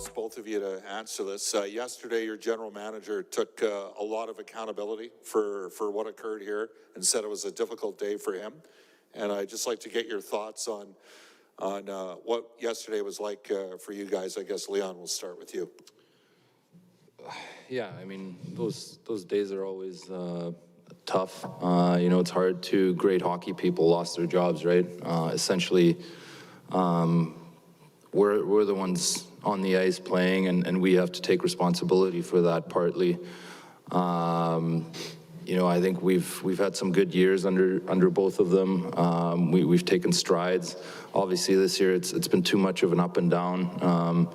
ask both of you to answer this. Yesterday, your general manager took a lot of accountability for what occurred here and said it was a difficult day for him. And I'd just like to get your thoughts on what yesterday was like for you guys. I guess, Leon, we'll start with you. Yeah, I mean, those days are always tough. You know, it's hard. Two great hockey people lost their jobs, right? Essentially, we're the ones on the ice playing, and we have to take responsibility for that partly. You know, I think we've had some good years under both of them. We've taken strides. Obviously, this year it's been too much of an up and down,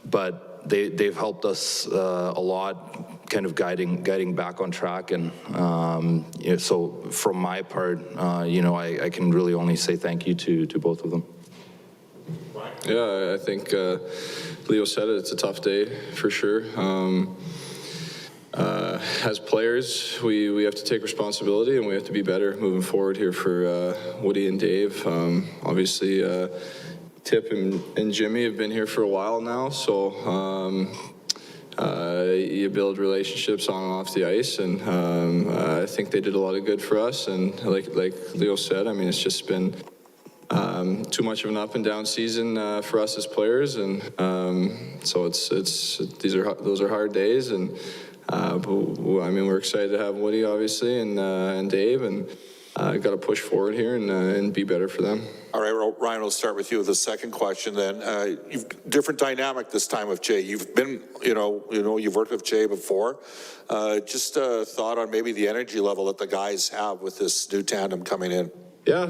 but they've helped us a lot, kind of guiding back on track. And you know, so from my part, you know, I can really only say thank you to both of them. Yeah, I think Leo said it. It's a tough day for sure. As players, we have to take responsibility and we have to be better moving forward here for Woody and Dave. Obviously, Tip and Jimmy have been here for a while now, so you build relationships on and off the ice, and I think they did a lot of good for us. And like Leo said, I mean, it's just been too much of an up and down season for us as players, and so those are hard days. And I mean, we're excited to have Woody, obviously, and Dave, and got to push forward here and be better for them. All right, well, Ryan, we'll start with you with the second question then. You've different dynamic this time with Jay. You've been, you've worked with Jay before. Just a thought on maybe the energy level that the guys have with this new tandem coming in. Yeah,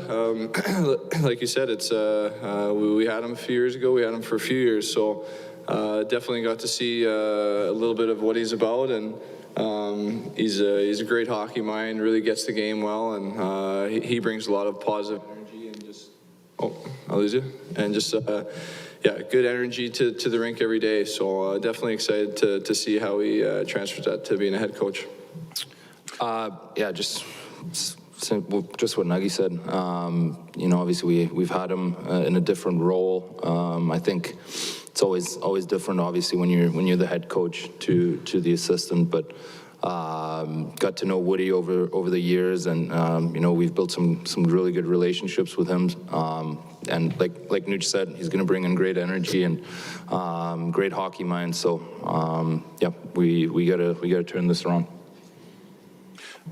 like you said, it's we had him a few years ago. We had him for a few years, so definitely got to see a little bit of what he's about, and he's a great hockey mind. Really gets the game well, and he brings a lot of positive energy and just I'll lose you, and just yeah, good energy to the rink every day. So definitely excited to see how he transfers that to being a head coach. Yeah, just what Nuggy said. You know, obviously we've had him in a different role. I think it's always different, obviously, when you're the head coach to the assistant. But got to know Woody over the years, and you know, we've built some really good relationships with him. And like Nuge said, he's going to bring in great energy and great hockey mind. So yeah, we gotta turn this around.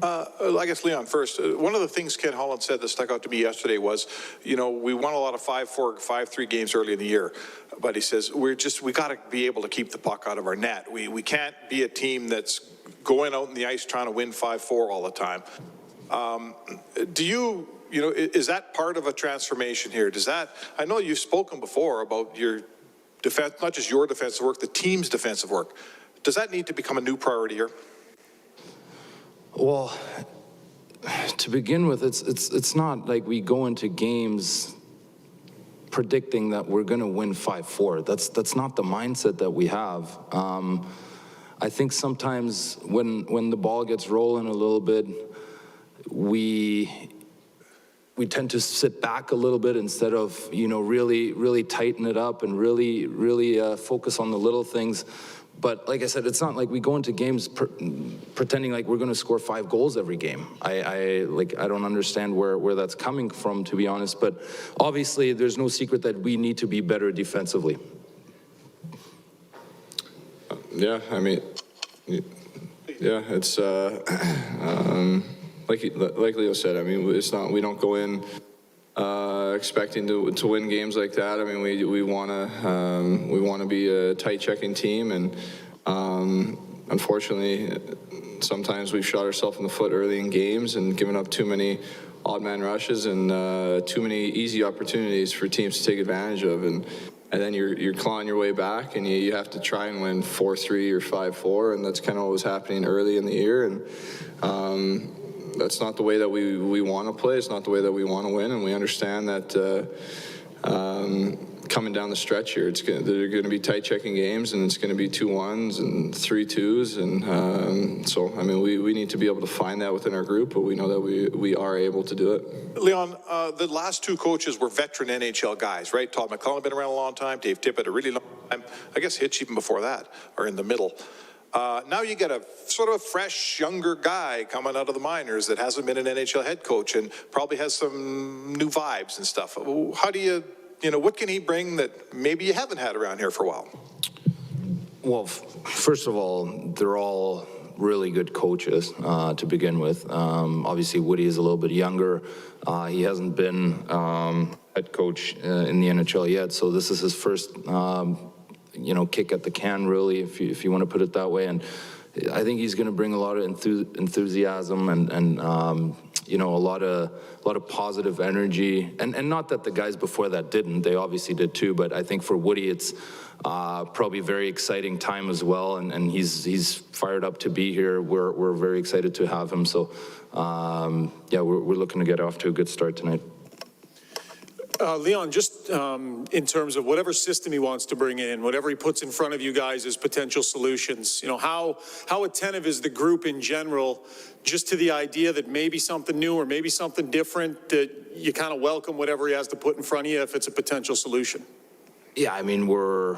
I guess, Leon, first, one of the things Ken Holland said that stuck out to me yesterday was, you know, we won a lot of 5-4, 5-3 games early in the year, but he says, we got to be able to keep the puck out of our net. We can't be a team that's going out on the ice trying to win 5-4 all the time. You know, is that part of a transformation here? I know you've spoken before about your defense, not just your defensive work, the team's defensive work. Does that need to become a new priority here? Well, to begin with, it's not like we go into games predicting that we're going to win 5-4. That's not the mindset that we have. I think sometimes when the ball gets rolling a little bit, we tend to sit back a little bit instead of, you know, really tighten it up and really focus on the little things. But like I said, it's not like we go into games pretending like we're going to score 5 goals every game. I don't understand where that's coming from, to be honest. But obviously, there's no secret that we need to be better defensively. Yeah, I mean, yeah, it's like Leo said. I mean, it's not, we don't go in expecting to win games like that. I mean, we want to be a tight checking team, and unfortunately, sometimes we've shot ourselves in the foot early in games and given up too many odd man rushes and too many easy opportunities for teams to take advantage of, and then you're clawing your way back, and you have to try and win 4-3 or 5-4, and that's kind of what was happening early in the year, and that's not the way that we want to play. It's not the way that we want to win, and we understand that coming down the stretch here. They're going to be tight checking games, and it's going to be 2-1s and 3-2s, and so I mean we need to be able to find that within our group, but we know that we are able to do it. Leon, the last two coaches were veteran NHL guys, right? Todd McClellan been around a long time, Dave Tippett a really long time, I guess Hitch even before that, or in the middle. Now you get a sort of a fresh, younger guy coming out of the minors that hasn't been an NHL head coach and probably has some new vibes and stuff. How do you what can he bring that maybe you haven't had around here for a while? Well, first of all, they're all really good coaches to begin with. Obviously, Woody is a little bit younger. He hasn't been head coach in the NHL yet, so this is his first, kick at the can, really, if you want to put it that way. And I think he's going to bring a lot of enthusiasm and a lot of positive energy. And not that the guys before that didn't; they obviously did too. But I think for Woody, it's probably a very exciting time as well. And he's fired up to be here. We're very excited to have him. So we're looking to get off to a good start tonight. Leon, just in terms of whatever system he wants to bring in, whatever he puts in front of you guys as potential solutions, how attentive is the group in general just to the idea that maybe something new or maybe something different, that you kind of welcome whatever he has to put in front of you if it's a potential solution? Yeah, I mean, we're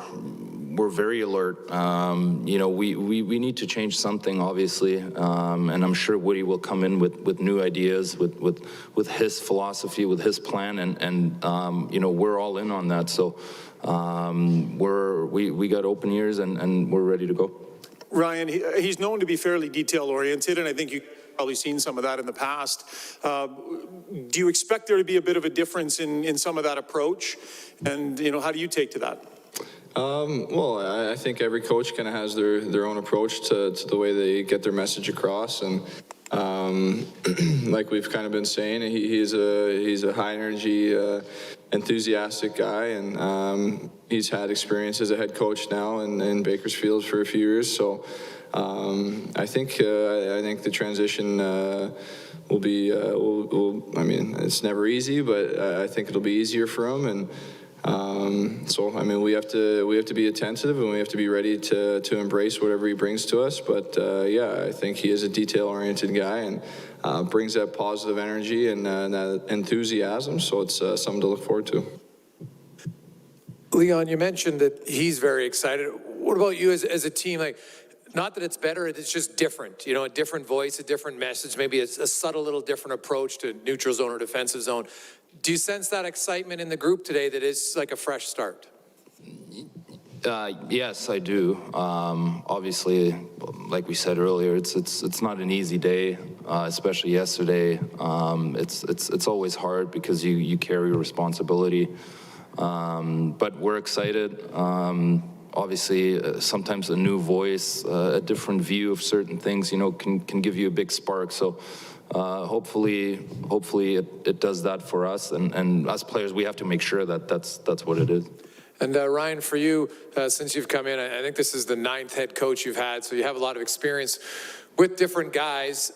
very alert. We need to change something, obviously, and I'm sure Woody will come in with new ideas, with his philosophy, with his plan, and we're all in on that. So we got open ears and we're ready to go. Ryan, he's known to be fairly detail-oriented, and I think you've probably seen some of that in the past. Do you expect there to be a bit of a difference in some of that approach? And, how do you take to that? Well, I think every coach kind of has their own approach to the way they get their message across. And like we've kind of been saying, he's a high-energy, enthusiastic guy, and he's had experience as a head coach now in Bakersfield for a few years. So I think the transition will be. I mean, it's never easy, but I think it'll be easier for him. And so I mean, we have to be attentive, and we have to be ready to embrace whatever he brings to us. But I think he is a detail-oriented guy and brings that positive energy and that enthusiasm. So it's something to look forward to. Leon, you mentioned that he's very excited. What about you as a team? Like, not that it's better, it's just different. A different voice, a different message, maybe a subtle little different approach to neutral zone or defensive zone. Do you sense that excitement in the group today that is like a fresh start? Yes, I do. Obviously, like we said earlier, it's not an easy day, especially yesterday. It's always hard because you carry responsibility. But we're excited. Obviously, sometimes a new voice, a different view of certain things, can give you a big spark. So hopefully it does that for us. And as players, we have to make sure that that's what it is. And Ryan, for you, since you've come in, I think this is the 9th head coach you've had, so you have a lot of experience with different guys.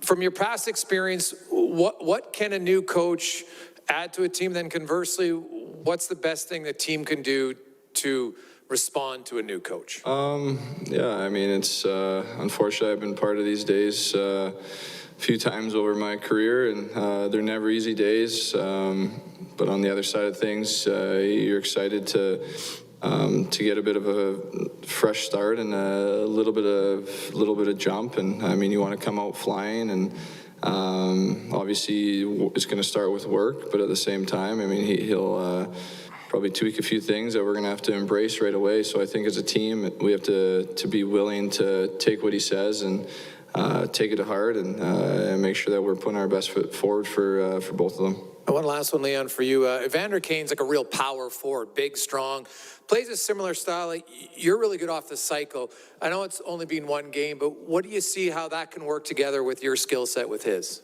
From your past experience, what can a new coach add to a team? Then conversely, what's the best thing the team can do to respond to a new coach? I mean, it's unfortunately I've been part of these days a few times over my career, and they're never easy days. But on the other side of things, you're excited to get a bit of a fresh start and a little bit of jump. And I mean, you want to come out flying, and obviously it's going to start with work, but at the same time, I mean, he'll probably tweak a few things that we're going to have to embrace right away. So I think as a team, we have to be willing to take what he says and take it to heart and make sure that we're putting our best foot forward for both of them. One last one, Leon, for you. Evander Kane's like a real power forward, big, strong, plays a similar style. Like, you're really good off the cycle. I know it's only been one game, but what do you see how that can work together with your skill set with his?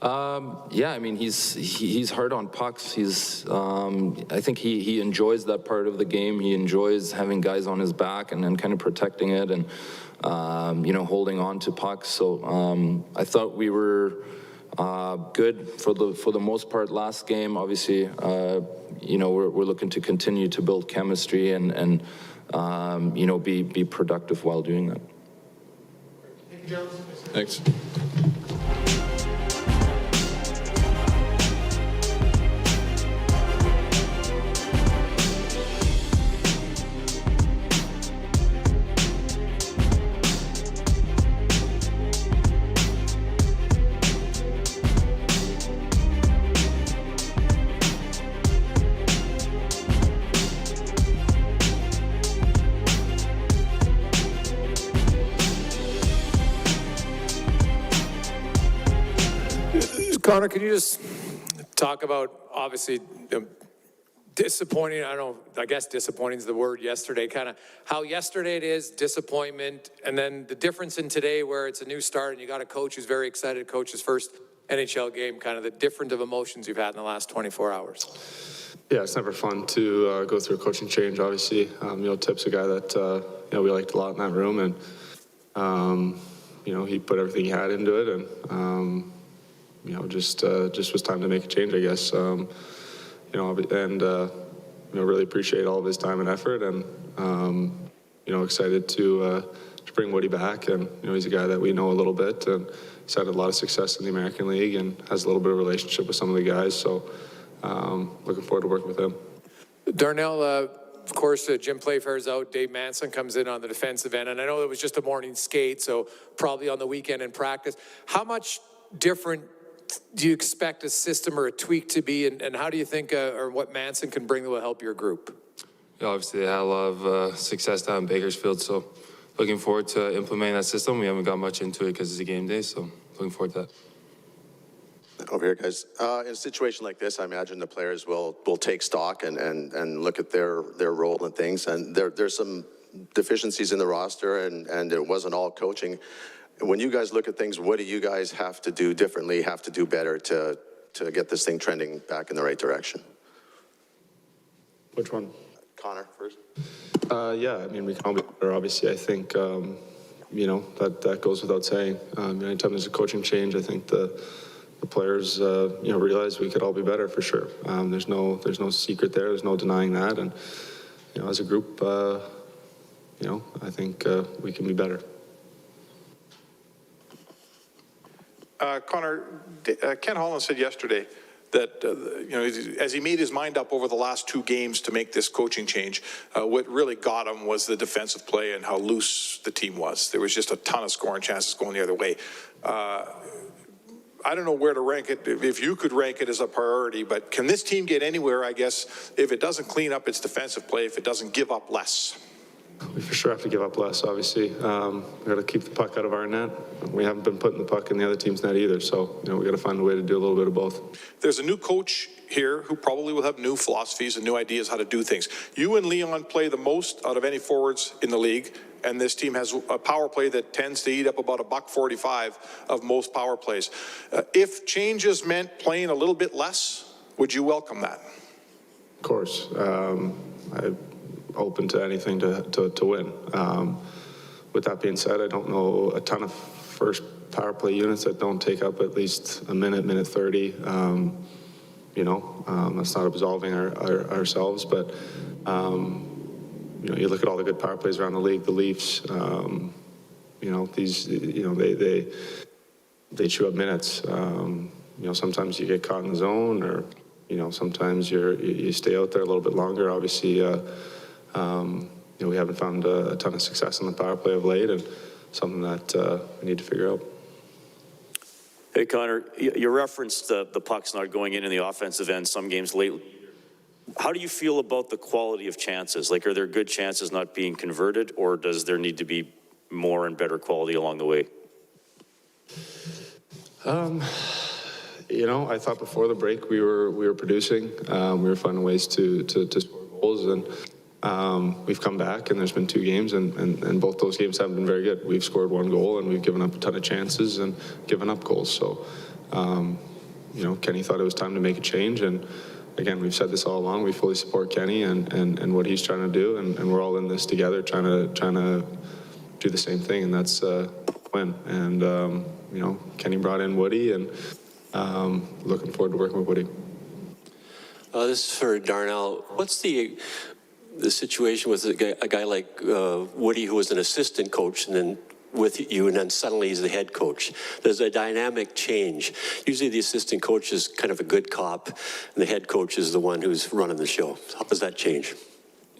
I mean, he's hard on pucks. I think he enjoys that part of the game. He enjoys having guys on his back and kind of protecting it and, holding on to pucks. So I thought we were Good for the most part. Last game, obviously, you know, we're looking to continue to build chemistry and you know, be productive while doing that. Thanks. Connor, can you just talk about, obviously, disappointing, I guess disappointing is the word yesterday, kind of how yesterday it is, disappointment, and then the difference in today where it's a new start and you got a coach who's very excited to coach his first NHL game, kind of the different of emotions you've had in the last 24 hours. Yeah, it's never fun to go through a coaching change, obviously. You know, Tip's a guy that, you know, we liked a lot in that room, and, you know, he put everything he had into it, and, you know, just was time to make a change, I guess. You know, and, you know, really appreciate all of his time and effort, and, you know, excited to bring Woody back. And, you know, he's a guy that we know a little bit, and he's had a lot of success in the American League and has a little bit of a relationship with some of the guys. So looking forward to working with him. Darnell, of course, Jim Playfair's out. Dave Manson comes in on the defensive end. And I know it was just a morning skate, so probably on the weekend in practice. How much different do you expect a system or a tweak to be, and how do you think or what Manson can bring that will help your group? Yeah, obviously, they had a lot of success down in Bakersfield, so looking forward to implementing that system. We haven't got much into it because it's a game day, so looking forward to that. Over here, guys. In a situation like this, I imagine the players will take stock and look at their role and things. And there's some deficiencies in the roster, and it wasn't all coaching. When you guys look at things, what do you guys have to do differently, have to do better to get this thing trending back in the right direction? Which one? Connor first. Yeah, I mean, we can all be better, obviously. I think, you know, that goes without saying. Anytime there's a coaching change, I think the players, you know, realize we could all be better for sure. There's no secret there. There's no denying that. And, you know, as a group, you know, I think we can be better. Connor, Ken Holland said yesterday that, you know, as he made his mind up over the last two games to make this coaching change, what really got him was the defensive play and how loose the team was. There was just a ton of scoring chances going the other way. I don't know where to rank it, if you could rank it as a priority, but can this team get anywhere, I guess, if it doesn't clean up its defensive play, if it doesn't give up less? We for sure have to give up less, obviously. We've got to keep the puck out of our net. We haven't been putting the puck in the other team's net either, so, you know, we got to find a way to do a little bit of both. There's a new coach here who probably will have new philosophies and new ideas how to do things. You and Leon play the most out of any forwards in the league, and this team has a power play that tends to eat up about $1.45 of most power plays. If changes meant playing a little bit less, would you welcome that? Of course. I'm open to anything to win. With that being said, I don't know a ton of first power play units that don't take up at least a minute 30. You know, that's not absolving ourselves, but you know, you look at all the good power plays around the league, the Leafs, you know, these, you know, they chew up minutes. You know, sometimes you get caught in the zone, or, you know, sometimes you stay out there a little bit longer. Obviously, you know, we haven't found a ton of success in the power play of late, and something that we need to figure out. Hey, Connor, you referenced the pucks not going in the offensive end some games lately. How do you feel about the quality of chances? Like, are there good chances not being converted, or does there need to be more and better quality along the way? You know, I thought before the break we were producing. We were finding ways to score goals, and we've come back, and there's been two games, and both those games haven't been very good. We've scored one goal, and we've given up a ton of chances and given up goals. So, you know, Kenny thought it was time to make a change, and again, we've said this all along. We fully support Kenny and what he's trying to do, and we're all in this together, trying to do the same thing, and that's win. And you know, Kenny brought in Woody, and looking forward to working with Woody. This is for Darnell. What's the situation with a guy like Woody, who was an assistant coach, and then with you, and then suddenly he's the head coach? There's a dynamic change. Usually the assistant coach is kind of a good cop, and the head coach is the one who's running the show. How does that change?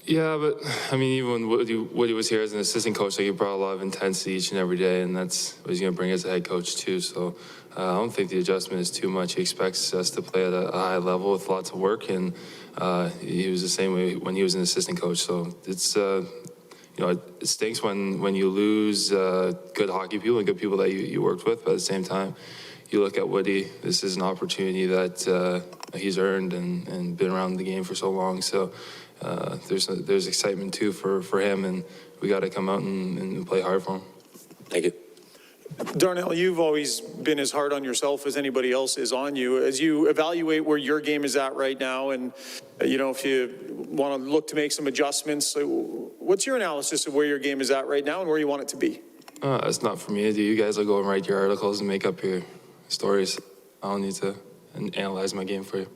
Yeah, but I mean, even when Woody was here as an assistant coach, like, he brought a lot of intensity each and every day, and that's what he's going to bring as a head coach too. So I don't think the adjustment is too much. He expects us to play at a high level with lots of work, and he was the same way when he was an assistant coach. So it's you know, it stinks when you lose good hockey people and good people that you worked with, but at the same time, you look at Woody, this is an opportunity that he's earned and been around the game for so long. So there's excitement too for him, and we got to come out and play hard for him. Thank you. Darnell, you've always been as hard on yourself as anybody else is on you. As you evaluate where your game is at right now, and you know, if you want to look to make some adjustments, what's your analysis of where your game is at right now and where you want it to be? It's not for me to do. You guys will go and write your articles and make up your stories. I don't need to analyze my game for you.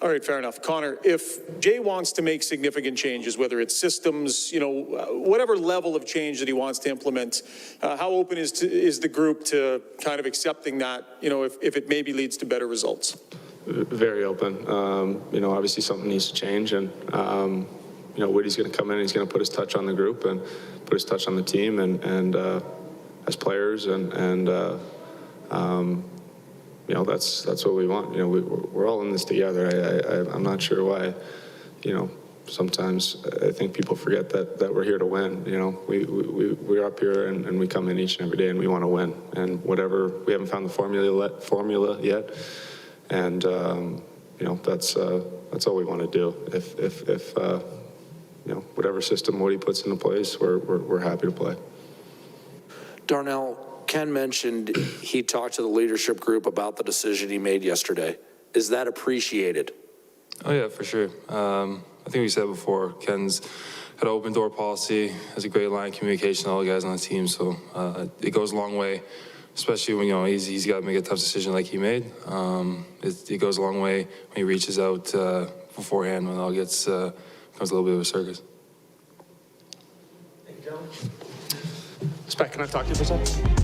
All right, fair enough. Connor, if Jay wants to make significant changes, whether it's systems, you know, whatever level of change that he wants to implement, how open is the group to kind of accepting that, you know, if it maybe leads to better results? Very open. You know, obviously something needs to change, and you know, Woody's going to come in and he's going to put his touch on the group and put his touch on the team and as players, and you know, that's what we want. You know, we're all in this together. I'm not sure why, you know, sometimes I think people forget that we're here to win. You know, we're up here and we come in each and every day and we want to win. And whatever, we haven't found the formula yet. And you know, that's all we want to do. If you know, whatever system Woody puts into place, we're happy to play. Darnell, Ken mentioned he talked to the leadership group about the decision he made yesterday. Is that appreciated? Oh yeah, for sure. I think we said before, Ken's got an open door policy, has a great line of communication with all the guys on the team, so it goes a long way, especially when, you know, he's got to make a tough decision like he made. It goes a long way when he reaches out beforehand, when it all becomes a little bit of a circus. Thank you, gentlemen. Spec, can I talk to you for a second?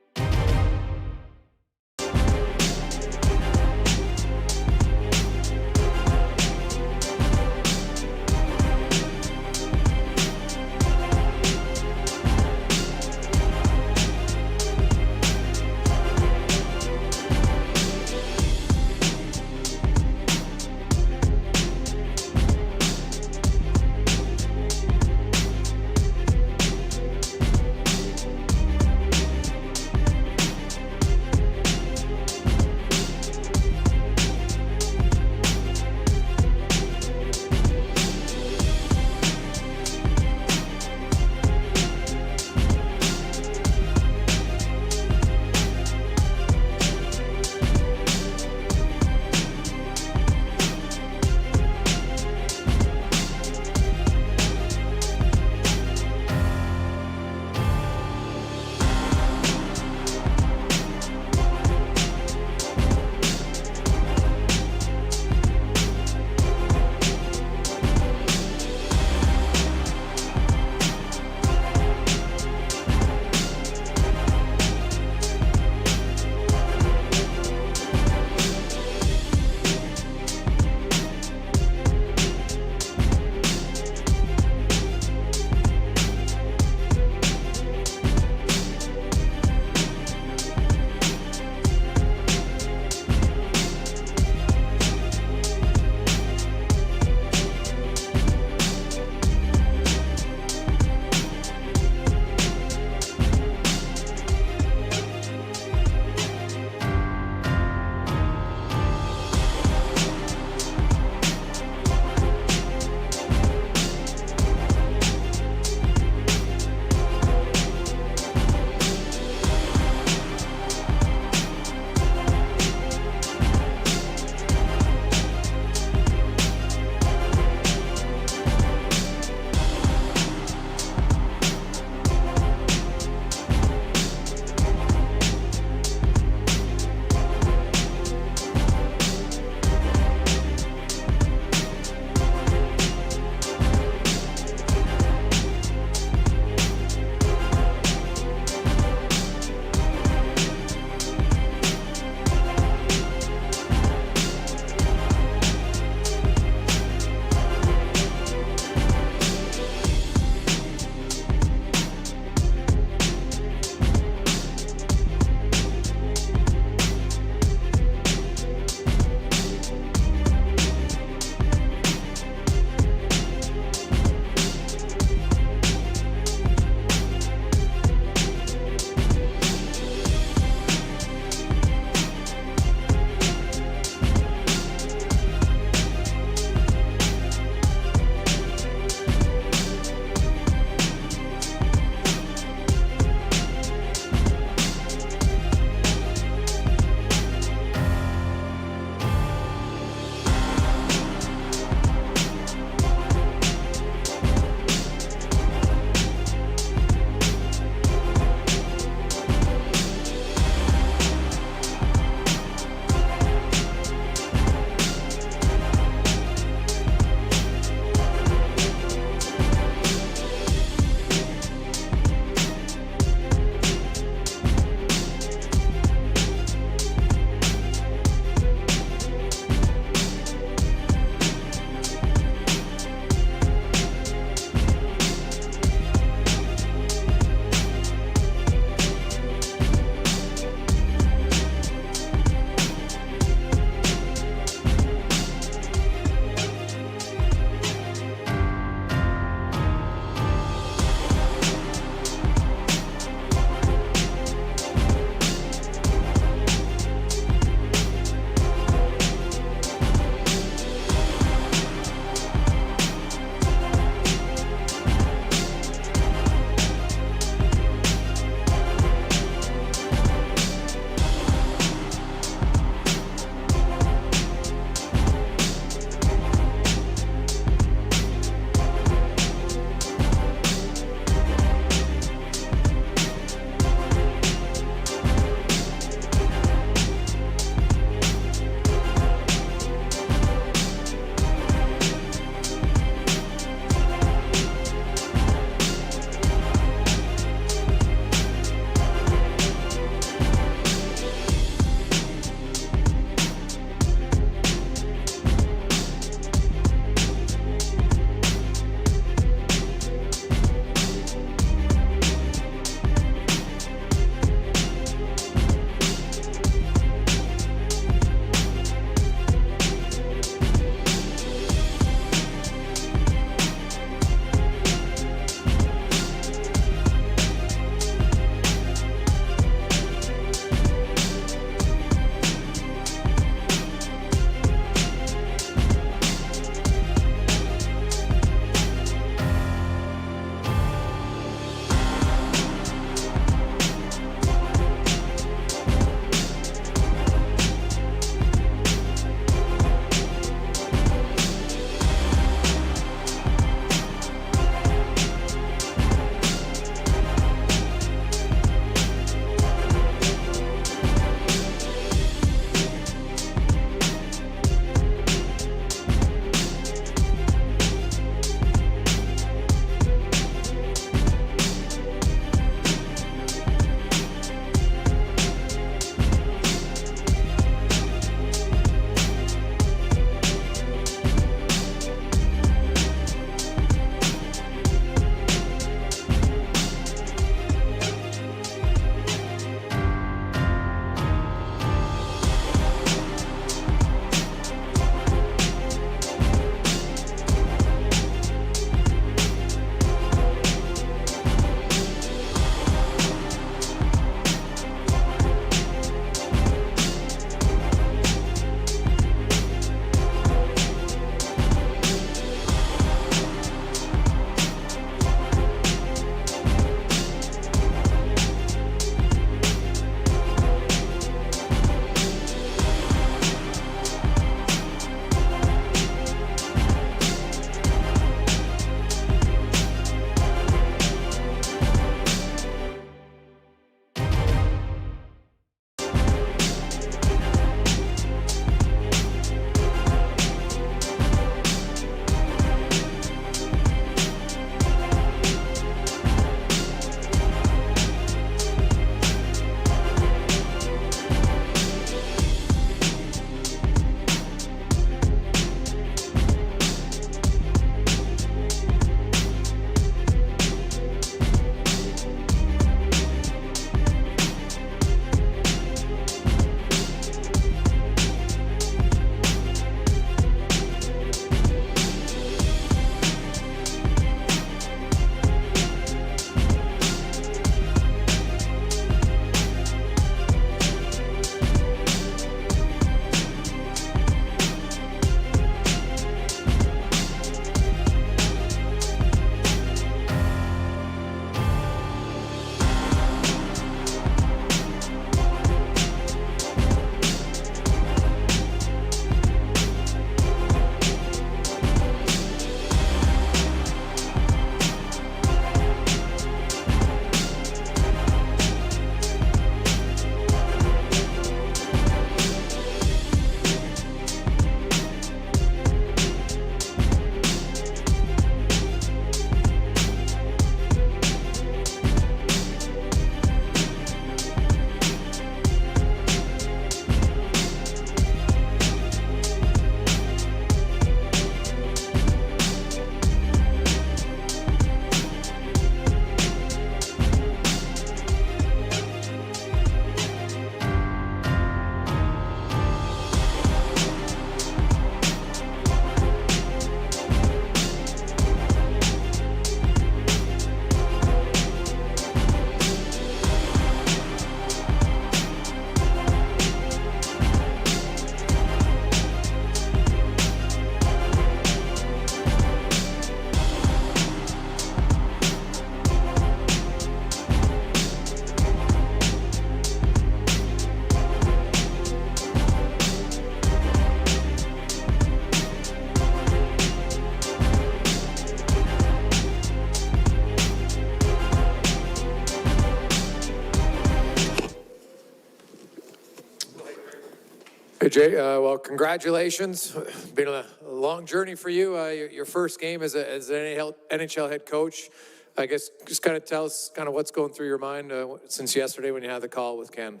Hey, Jay, well, congratulations. Been a long journey for you. Your first game as an NHL head coach. I guess just kind of tell us kind of what's going through your mind since yesterday when you had the call with Ken.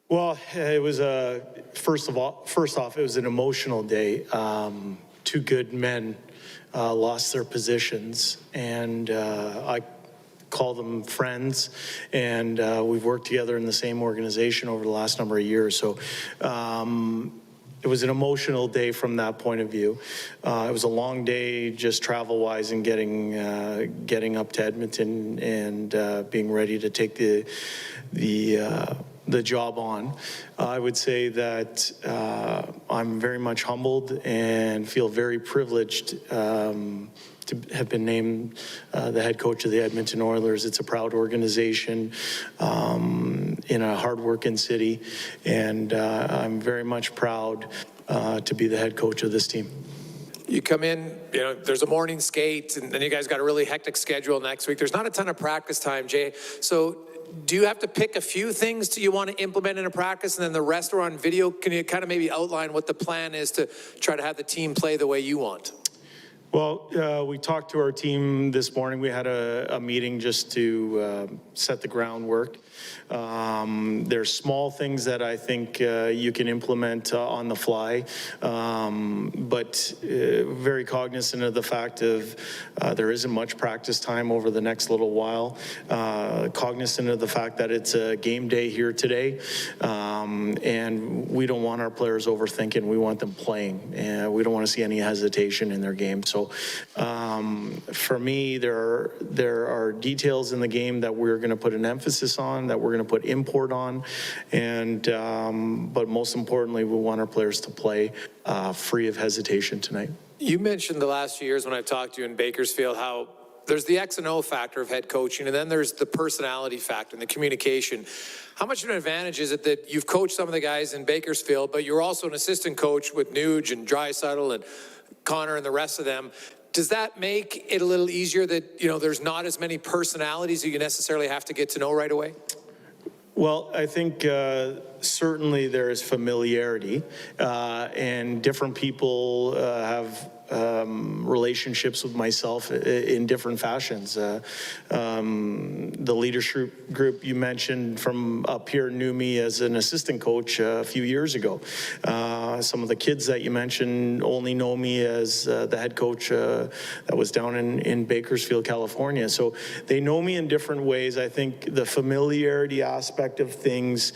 Well, it was first off, it was an emotional day. Two good men lost their positions, and I call them friends, and we've worked together in the same organization over the last number of years. So it was an emotional day from that point of view. It was a long day just travel-wise and getting up to Edmonton and being ready to take the job on. I would say that I'm very much humbled and feel very privileged to have been named the head coach of the Edmonton Oilers. It's a proud organization in a hard-working city, and I'm very much proud to be the head coach of this team. You come in, there's a morning skate, and then you guys got a really hectic schedule next week. There's not a ton of practice time, Jay. So do you have to pick a few things you want to implement in a practice, and then the rest are on video? Can you kind of maybe outline what the plan is to try to have the team play the way you want? Well, we talked to our team this morning. We had a meeting just to set the groundwork. There's small things that I think you can implement on the fly, but very cognizant of the fact of there isn't much practice time over the next little while. Cognizant of the fact that it's a game day here today, and we don't want our players overthinking. We want them playing, and we don't want to see any hesitation in their game. So for me, there are details in the game that we're going to put an emphasis on, that we're going to put import on, and but most importantly, we want our players to play free of hesitation tonight. You mentioned the last few years when I talked to you in Bakersfield how there's the X and O factor of head coaching, and then there's the personality factor and the communication. How much of an advantage is it that you've coached some of the guys in Bakersfield, but you're also an assistant coach with Nuge and Draisaitl and Connor and the rest of them? Does that make it a little easier that, there's not as many personalities that you necessarily have to get to know right away? Well, I think certainly there is familiarity, and different people have relationships with myself in different fashions. The leadership group you mentioned from up here knew me as an assistant coach a few years ago. Some of the kids that you mentioned only know me as the head coach that was down in Bakersfield, California. So they know me in different ways. I think the familiarity aspect of things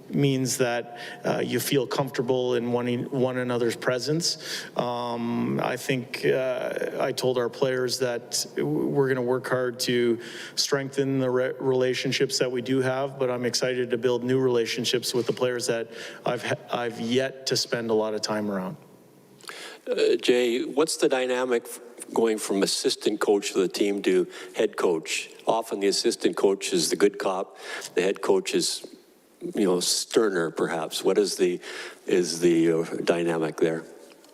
means that you feel comfortable in one another's presence. I think I told our players that we're going to work hard to strengthen the relationships that we do have, but I'm excited to build new relationships with the players that I've yet to spend a lot of time around. Jay, what's the dynamic going from assistant coach of the team to head coach? Often the assistant coach is the good cop, the head coach is sterner, perhaps. What is the dynamic there?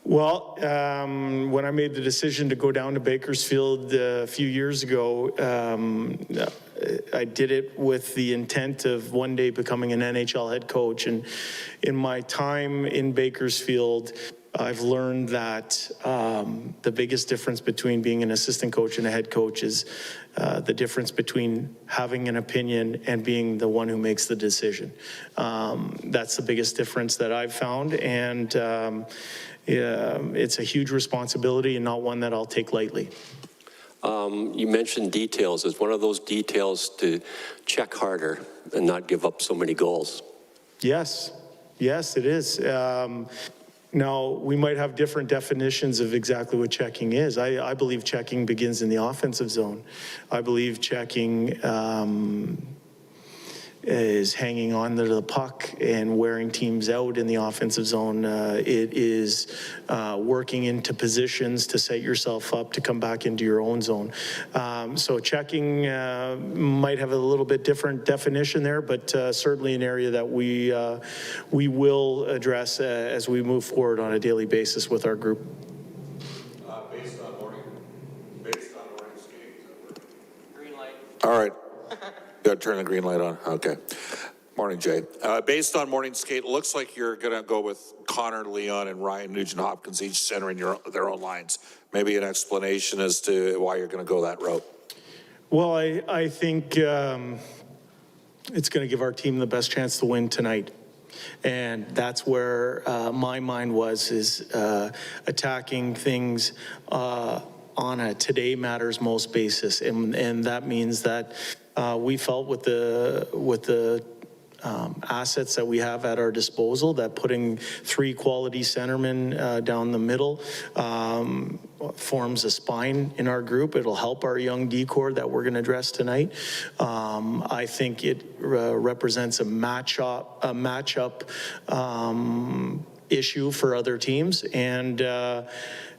Well, when I made the decision to go down to Bakersfield a few years ago, I did it with the intent of one day becoming an NHL head coach. And in my time in Bakersfield, I've learned that the biggest difference between being an assistant coach and a head coach is the difference between having an opinion and being the one who makes the decision. That's the biggest difference that I've found, and it's a huge responsibility and not one that I'll take lightly. You mentioned details. Is one of those details to check harder and not give up so many goals? Yes, it is. Now, we might have different definitions of exactly what checking is. I believe checking begins in the offensive zone. I believe checking is hanging on to the puck and wearing teams out in the offensive zone. It is working into positions to set yourself up to come back into your own zone. So checking might have a little bit different definition there, but certainly an area that we will address as we move forward on a daily basis with our group. Based on morning skate. Green light. All right. Got to turn the green light on. Okay. Morning, Jay. Based on morning skate, it looks like you're going to go with Connor, Leon, and Ryan Nugent-Hopkins each centering their own lines. Maybe an explanation as to why you're going to go that route. Well, I think it's going to give our team the best chance to win tonight. And that's where my mind is attacking things on a today matters most basis. And that means that we felt with the assets that we have at our disposal, that putting 3 quality centermen down the middle forms a spine in our group. It'll help our young D-core that we're going to address tonight. I think it represents a matchup issue for other teams, and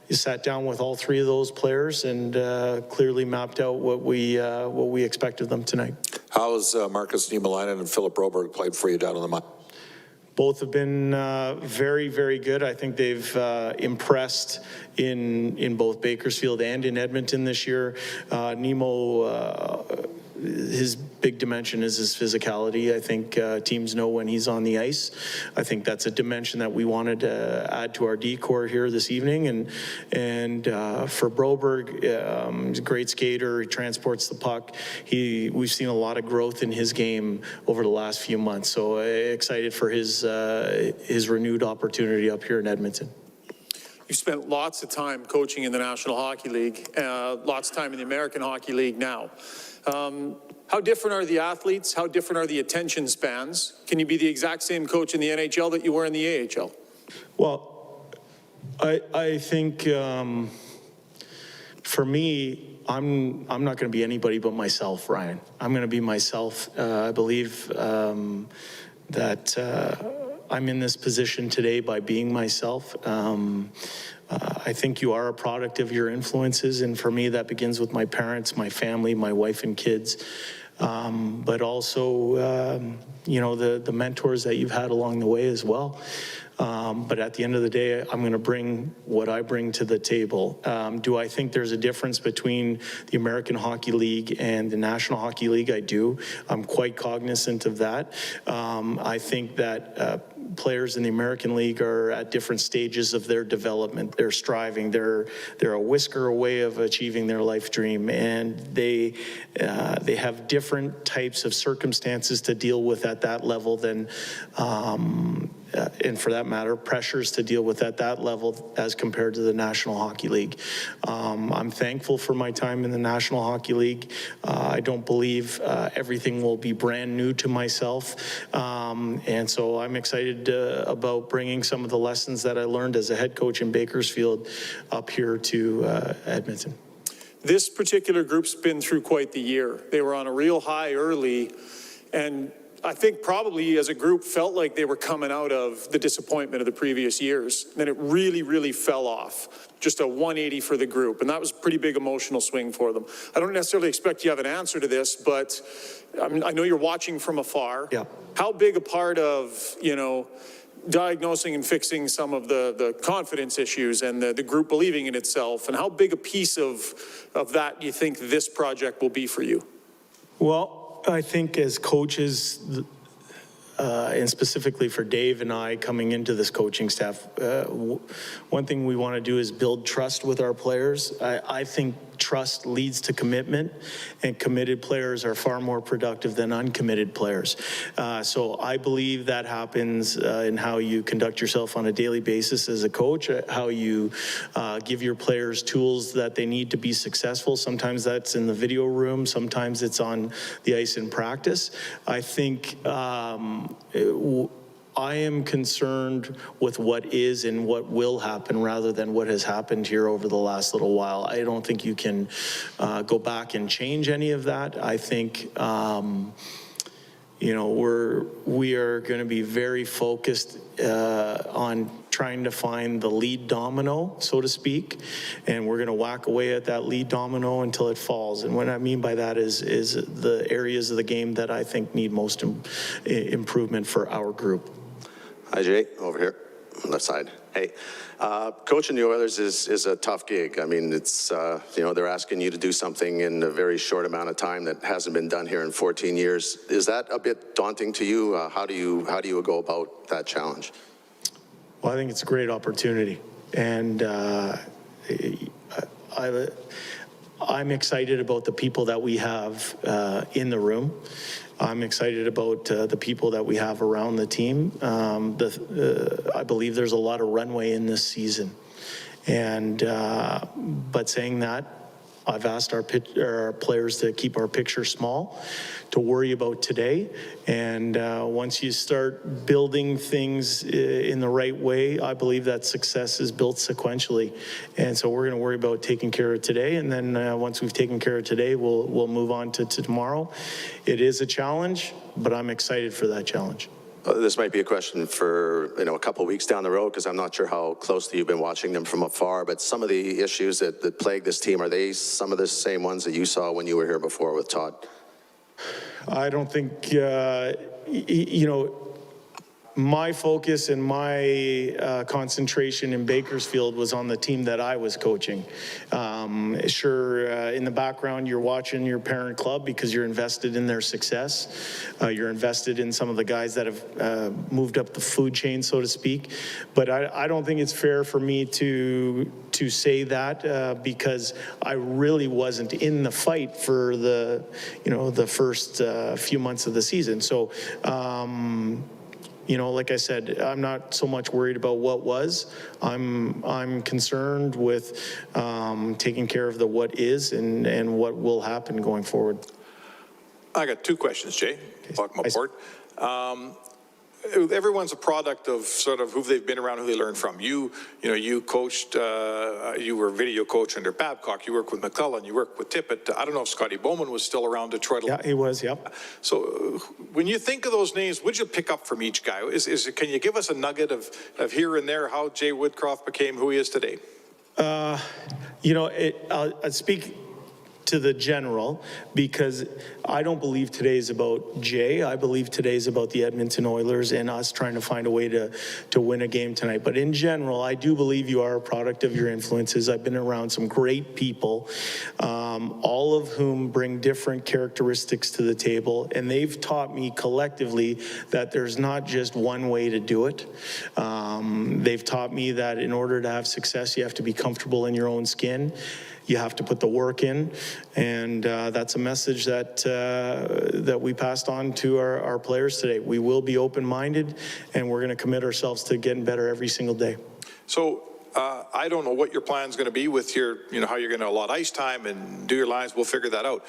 you sat down with all 3 of those players and clearly mapped out what we expected them tonight. How has Marcus Niemelainen and Philip Broberg played for you down on the mine? Both have been very, very good. I think they've impressed in both Bakersfield and in Edmonton this year. Nemo, his big dimension is his physicality. I think teams know when he's on the ice. I think that's a dimension that we wanted to add to our D-core here this evening. And for Broberg, he's a great skater. He transports the puck. We've seen a lot of growth in his game over the last few months. So excited for his renewed opportunity up here in Edmonton. You spent lots of time coaching in the National Hockey League, lots of time in the American Hockey League now. How different are the athletes? How different are the attention spans? Can you be the exact same coach in the NHL that you were in the AHL? Well, I think for me, I'm not going to be anybody but myself, Ryan. I'm going to be myself. I believe that I'm in this position today by being myself. I think you are a product of your influences, and for me that begins with my parents, my family, my wife and kids, but also the mentors that you've had along the way as well. But at the end of the day, I'm going to bring what I bring to the table. Do I think there's a difference between the American Hockey League and the National Hockey League? I do. I'm quite cognizant of that. I think that players in the American League are at different stages of their development. They're striving. They're a whisker away of achieving their life dream, and they have different types of circumstances to deal with at that level than and for that matter, pressures to deal with at that level as compared to the National Hockey League. I'm thankful for my time in the National Hockey League. I don't believe everything will be brand new to myself. And so I'm excited about bringing some of the lessons that I learned as a head coach in Bakersfield up here to Edmonton. This particular group's been through quite the year. They were on a real high early, and I think probably as a group felt like they were coming out of the disappointment of the previous years. Then it really, really fell off. Just a 180 for the group. And that was a pretty big emotional swing for them. I don't necessarily expect you have an answer to this, but I know you're watching from afar. Yeah. How big a part of, diagnosing and fixing some of the confidence issues and the group believing in itself, and how big a piece of that do you think this project will be for you? Well, I think as coaches, and specifically for Dave and I coming into this coaching staff, one thing we want to do is build trust with our players. I think trust leads to commitment, and committed players are far more productive than uncommitted players. So I believe that happens in how you conduct yourself on a daily basis as a coach, how you give your players tools that they need to be successful. Sometimes that's in the video room, sometimes it's on the ice in practice. I think I am concerned with what is and what will happen rather than what has happened here over the last little while. I don't think you can go back and change any of that. I think, we are going to be very focused on trying to find the lead domino, so to speak, and we're going to whack away at that lead domino until it falls. And what I mean by that is the areas of the game that I think need most improvement for our group. Hi, Jay, over here. left side. Hey, coaching the Oilers is a tough gig. I mean, it's, they're asking you to do something in a very short amount of time that hasn't been done here in 14 years. Is that a bit daunting to you? How do you go about that challenge? Well, I think it's a great opportunity. And I'm excited about the people that we have in the room. I'm excited about the people that we have around the team. I believe there's a lot of runway in this season. And, but saying that, I've asked our players to keep our picture small, to worry about today. And once you start building things in the right way, I believe that success is built sequentially. And so we're going to worry about taking care of today. And then once we've taken care of today, we'll move on to tomorrow. It is a challenge, but I'm excited for that challenge. This might be a question for, a couple of weeks down the road, because I'm not sure how closely you've been watching them from afar, but some of the issues that plague this team, are they some of the same ones that you saw when you were here before with Todd? I don't think, my focus and my concentration in Bakersfield was on the team that I was coaching. In the background, you're watching your parent club because you're invested in their success. You're invested in some of the guys that have moved up the food chain, so to speak. But I don't think it's fair for me to say that because I really wasn't in the fight for the first few months of the season. So, like I said, I'm not so much worried about what was. I'm concerned with taking care of the what is and what will happen going forward. I got two questions, Jay. Talk my board. Everyone's a product of sort of who they've been around, who they learned from. You coached, you were a video coach under Babcock. You worked with McClellan. You worked with Tippett. I don't know if Scotty Bowman was still around Detroit. Yeah, he was, yep. So when you think of those names, what'd you pick up from each guy? Can you give us a nugget of here and there how Jay Woodcroft became who he is today? I'll speak to the general, because I don't believe today is about Jay. I believe today is about the Edmonton Oilers and us trying to find a way to win a game tonight. But in general, I do believe you are a product of your influences. I've been around some great people, all of whom bring different characteristics to the table, and they've taught me collectively that there's not just one way to do it. They've taught me that in order to have success, you have to be comfortable in your own skin. You have to put the work in, and that's a message that we passed on to our players today. We will be open-minded, and we're going to commit ourselves to getting better every single day. So I don't know what your plan's going to be with your, how you're going to allot ice time and do your lines. We'll figure that out.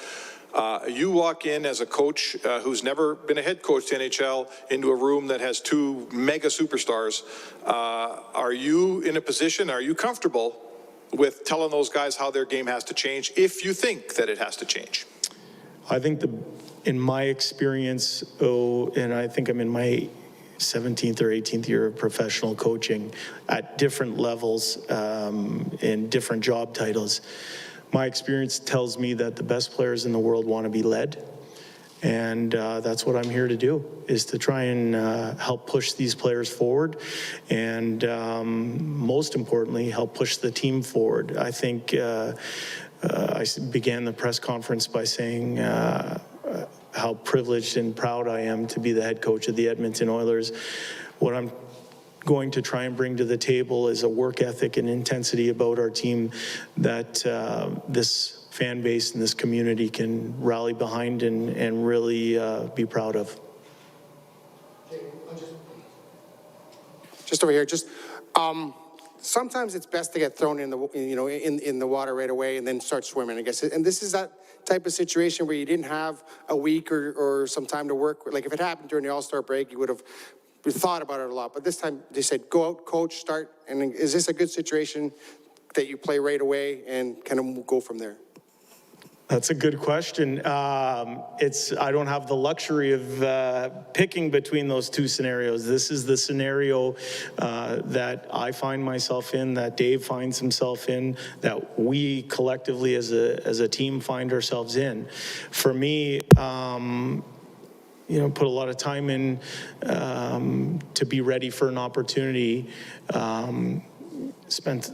You walk in as a coach who's never been a head coach to NHL into a room that has two mega superstars. Are you in a position, are you comfortable with telling those guys how their game has to change if you think that it has to change? I think in my experience, and I think I'm in my 17th or 18th year of professional coaching at different levels in different job titles, my experience tells me that the best players in the world want to be led. And that's what I'm here to do, is to try and help push these players forward and most importantly, help push the team forward. I think I began the press conference by saying how privileged and proud I am to be the head coach of the Edmonton Oilers. What I'm going to try and bring to the table is a work ethic and intensity about our team that this fan base and this community can rally behind and really be proud of. Just over here, sometimes it's best to get thrown in the in the water right away and then start swimming, I guess. And this is that type of situation where you didn't have a week or some time to work. Like if it happened during the All-Star break, you would have thought about it a lot. But this time they said, go out, coach, start. And is this a good situation that you play right away and kind of go from there? That's a good question. I don't have the luxury of picking between those two scenarios. This is the scenario that I find myself in, that Dave finds himself in, that we collectively as a team find ourselves in. For me, put a lot of time in to be ready for an opportunity. Spent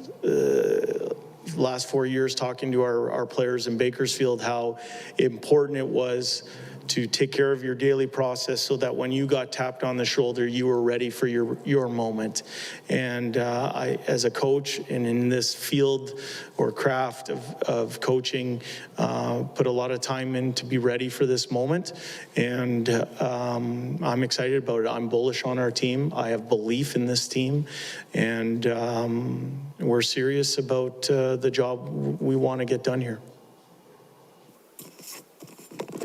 last 4 years talking to our players in Bakersfield how important it was to take care of your daily process so that when you got tapped on the shoulder, you were ready for your moment. And I, as a coach and in this field or craft of coaching, put a lot of time in to be ready for this moment. And I'm excited about it. I'm bullish on our team. I have belief in this team. And we're serious about the job we want to get done here.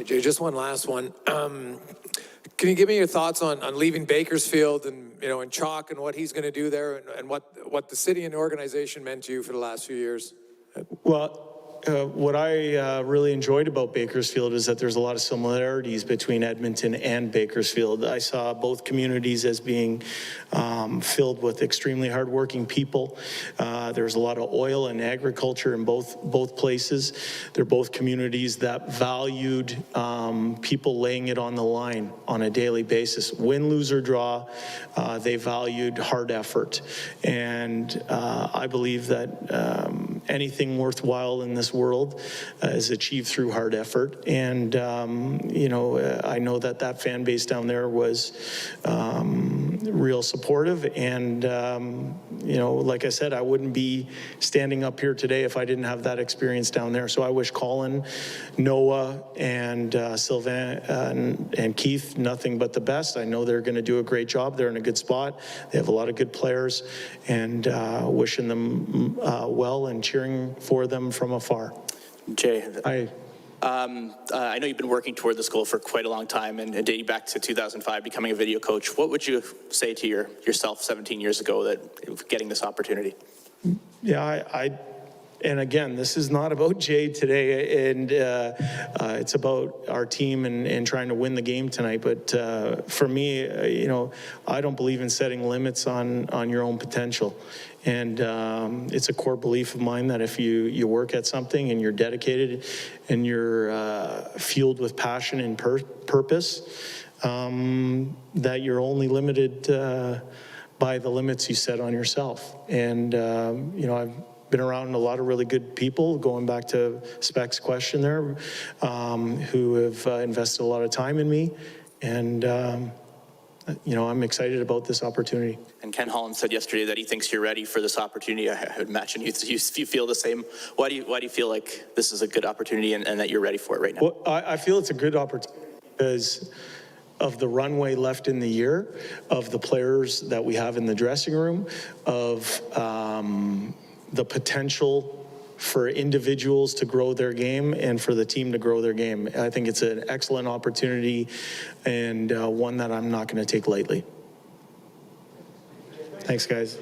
Just one last one. Can you give me your thoughts on leaving Bakersfield and, and Chalk and what he's going to do there and what the city and the organization meant to you for the last few years? Well, what I really enjoyed about Bakersfield is that there's a lot of similarities between Edmonton and Bakersfield. I saw both communities as being filled with extremely hardworking people. There's a lot of oil and agriculture in both places. They're both communities that valued people laying it on the line on a daily basis. Win, lose, or draw, they valued hard effort. And I believe that anything worthwhile in this world is achieved through hard effort. And, I know that fan base down there was real supportive. And, like I said, I wouldn't be standing up here today if I didn't have that experience down there. So I wish Colin, Noah, and Sylvain and Keith nothing but the best. I know they're going to do a great job. They're in a good spot. They have a lot of good players, and wishing them well and cheering for them from afar. Jay, I know you've been working toward this goal for quite a long time, and dating back to 2005, becoming a video coach. What would you say to yourself 17 years ago that getting this opportunity? Yeah, and again, this is not about Jay today, and it's about our team and trying to win the game tonight. But for me, I don't believe in setting limits on your own potential. And it's a core belief of mine that if you work at something and you're dedicated and you're fueled with passion and purpose, that you're only limited by the limits you set on yourself. And, I've been around a lot of really good people, going back to Spec's question there, who have invested a lot of time in me. And, I'm excited about this opportunity. And Ken Holland said yesterday that he thinks you're ready for this opportunity. I would imagine you feel the same. Why do you feel like this is a good opportunity and that you're ready for it right now? Well, I feel it's a good opportunity because of the runway left in the year, of the players that we have in the dressing room, of the potential for individuals to grow their game and for the team to grow their game. I think it's an excellent opportunity and one that I'm not going to take lightly. Thanks, guys.